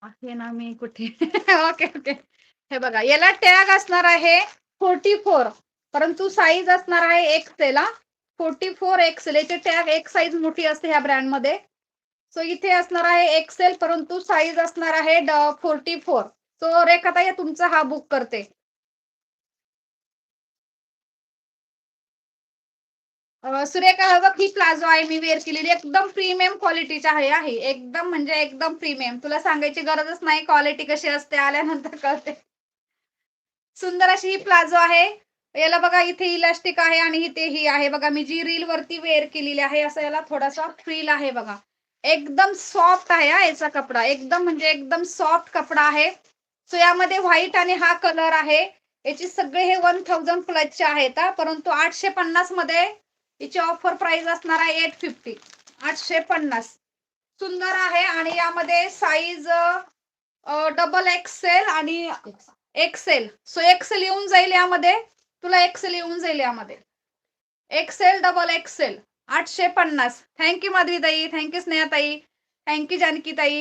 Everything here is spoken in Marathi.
आहे ना मी कुठे? Okay, okay. हे बघा याला टॅग असणार आहे 44 परंतु साईज असणार आहे एक्सेल हां. 44 एक्सेल याचे टॅग एक साईज मोठी असते ह्या ब्रँडमध्ये. सो इथे असणार आहे एक्सेल परंतु साईज असणार आहे 44. सो रेखाताई तुमचा हा बुक करते. सुरेखा हा बघ ही प्लाझो आहे मी वेअर केलेली एकदम प्रीमियम क्वालिटीची आहे. एकदम म्हणजे एकदम प्रीमियम. तुला सांगायची गरजच नाही क्वालिटी कशी असते आल्यानंतर कळते. सुंदर अशी ही प्लाझो आहे. याला बघा इथे इलास्टिक आहे आणि इथे ही आहे बघा मी जी रील वरती वेअर केलेली आहे असं याला थोडासा फ्रिल आहे बघा. एकदम सॉफ्ट आहे हा याचा कपडा. एकदम म्हणजे एकदम सॉफ्ट कपडा आहे. सो यामध्ये व्हाईट आणि हा कलर आहे. याचे सगळे हे 1000 प्लसचे आहेत हां. परंतु 850 मध्ये याची ऑफर प्राइस असणार आहे 850. 850. सुंदर आहे आणि यामध्ये साईज डबल एक्सेल आणि एक्सेल. सो एक्सेल येऊन जाईल यामध्ये. तुला एक्सेल येऊन जाईल यामध्ये. XL, double XL 850. Thank you Madhavi ताई, थँक यू स्नेहा ताई, थँक यू जानकी ताई.